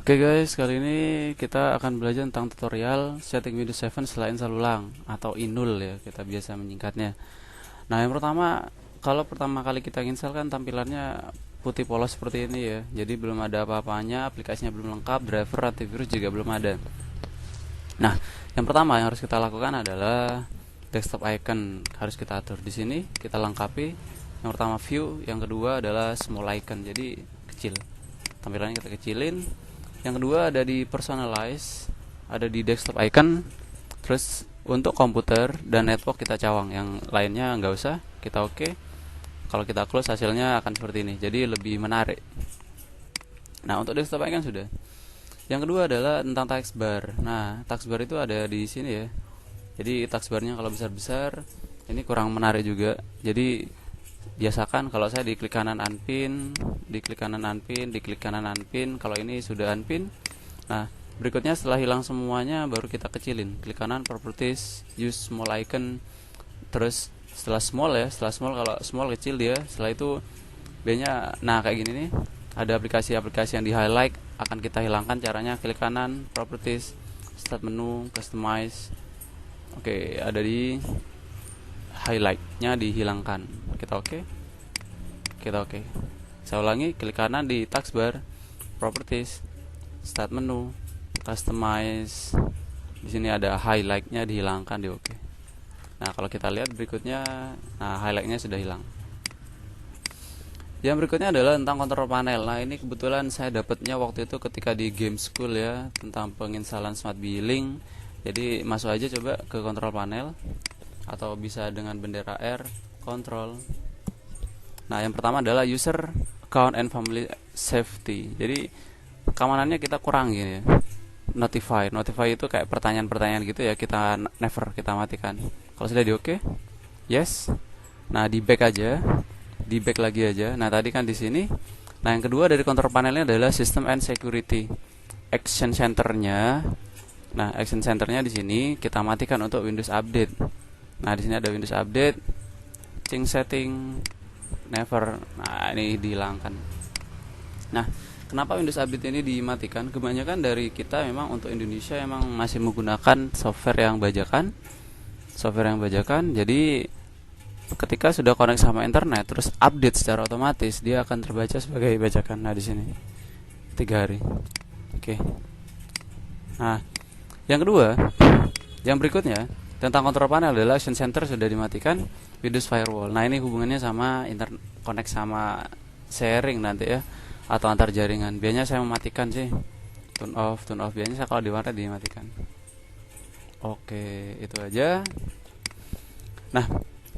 Oke guys, kali ini kita akan belajar tentang tutorial setting Windows 7 setelah install ulang atau inul ya, kita biasa menyingkatnya. Nah, yang pertama, kalau pertama kali kita install kan tampilannya putih polos seperti ini ya. Jadi belum ada apa-apanya, aplikasinya belum lengkap, driver antivirus juga belum ada. Nah, yang pertama yang harus kita lakukan adalah desktop icon harus kita atur di sini, kita lengkapi. Yang pertama view, yang kedua adalah small icon, jadi kecil. Tampilannya kita kecilin. Yang kedua ada di personalize, ada di desktop icon. Terus untuk komputer dan network kita cawang, yang lainnya nggak usah, kita oke. Kalau kita close hasilnya akan seperti ini, jadi lebih menarik. Nah, untuk desktop icon sudah. Yang kedua adalah tentang taskbar. Nah, taskbar itu ada di sini ya. Jadi taskbarnya kalau besar-besar ini kurang menarik juga. Jadi biasakan kalau saya diklik kanan unpin, diklik kanan unpin, diklik kanan unpin. Kalau ini sudah unpin. Nah, berikutnya setelah hilang semuanya baru kita kecilin. Klik kanan properties, use small icon. Terus setelah small ya, setelah small, kalau small kecil dia. Setelah itu B-nya nah kayak gini nih. Ada aplikasi-aplikasi yang di highlight, akan kita hilangkan. Caranya klik kanan properties, start menu, customize. Oke, ada di highlightnya dihilangkan. Kita oke. Kita oke. Saya ulangi, klik kanan di taskbar, properties, start menu, customize. Di sini ada highlightnya dihilangkan di oke. Nah, kalau kita lihat berikutnya, nah highlightnya sudah hilang. Yang berikutnya adalah tentang kontrol panel. Nah, ini kebetulan saya dapatnya waktu itu ketika di game school ya, tentang penginstalan smart billing. Jadi masuk aja coba ke kontrol panel, atau bisa dengan bendera R, control. Nah, yang pertama adalah user account and family safety. Jadi keamanannya kita kurangin ya. Notify itu kayak pertanyaan-pertanyaan gitu ya, kita never, kita matikan. Kalau sudah di oke, yes. Nah, di back aja, di back lagi aja. Nah, tadi kan di sini. Nah, yang kedua dari kontrol panelnya adalah system and security. Action centernya. Nah, action centernya di sini kita matikan untuk Windows Update. Nah, di sini ada Windows Update, change setting, never. Nah, ini dihilangkan. Nah, kenapa Windows Update ini dimatikan? Kebanyakan dari kita memang untuk Indonesia memang masih menggunakan software yang bajakan. Jadi ketika sudah connect sama internet terus update secara otomatis, dia akan terbaca sebagai bajakan. Nah, di sini 3 hari. Oke. Nah, yang kedua, yang berikutnya tentang kontrol panel adalah action center sudah dimatikan, Windows Firewall. Nah, ini hubungannya sama connect sama sharing nanti ya, atau antar jaringan. Biasanya saya mematikan sih, turn off. Biasanya saya kalau di warnet dimatikan. Oke, itu aja. Nah,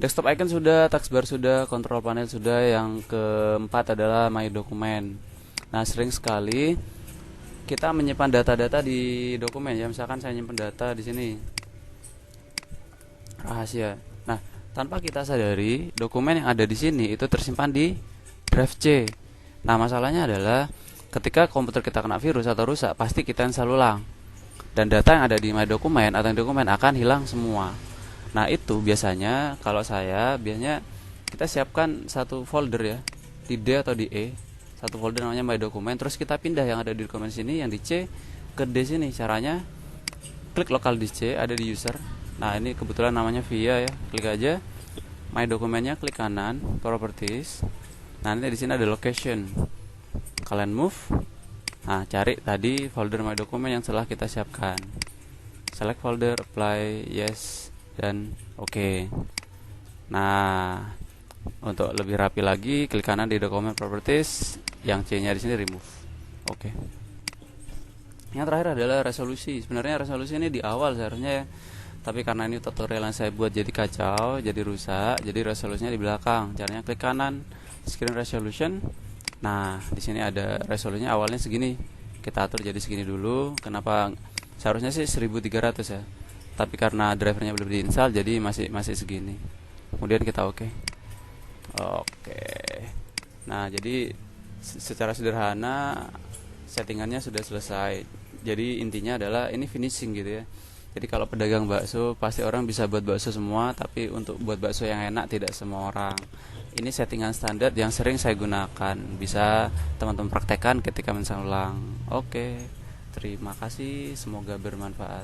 desktop icon sudah, taskbar sudah, kontrol panel sudah. Yang keempat adalah my document. Nah, sering sekali kita menyimpan data-data di dokumen ya. Misalkan saya menyimpan data di sini, rahasia. Nah, tanpa kita sadari, dokumen yang ada di sini itu tersimpan di drive C. Nah, masalahnya adalah ketika komputer kita kena virus atau rusak, pasti kita install ulang. Dan data yang ada di my dokumen atau dokumen akan hilang semua. Nah, itu biasanya kalau saya biasanya kita siapkan satu folder ya, di D atau di E. Satu folder namanya my dokumen, terus kita pindah yang ada di dokumen sini, yang di C ke D sini. Caranya klik lokal di C, ada di user. Nah, ini kebetulan namanya via ya. Klik aja my dokumennya, klik kanan properties. Nanti di sini ada location. Kalian move. Nah, cari tadi folder my dokumen yang telah kita siapkan. Select folder, apply, yes, dan oke. Nah, untuk lebih rapi lagi, klik kanan di dokumen properties, yang C-nya di sini remove. Oke. Yang terakhir adalah resolusi. Sebenarnya resolusi ini di awal seharusnya ya, tapi karena ini tutorial yang saya buat jadi kacau, jadi rusak, jadi resolusinya di belakang. Caranya klik kanan, screen resolution. Nah, di sini ada resolusinya awalnya segini. Kita atur jadi segini dulu. Kenapa? Seharusnya sih 1300 ya. Tapi karena drivernya belum diinstal jadi masih segini. Kemudian kita oke. Oke. Nah, jadi secara sederhana settingannya sudah selesai. Jadi intinya adalah ini finishing gitu ya. Jadi kalau pedagang bakso pasti orang bisa buat bakso semua, tapi untuk buat bakso yang enak tidak semua orang. Ini settingan standar yang sering saya gunakan. Bisa teman-teman praktekkan ketika mensal ulang. Oke, terima kasih. Semoga bermanfaat.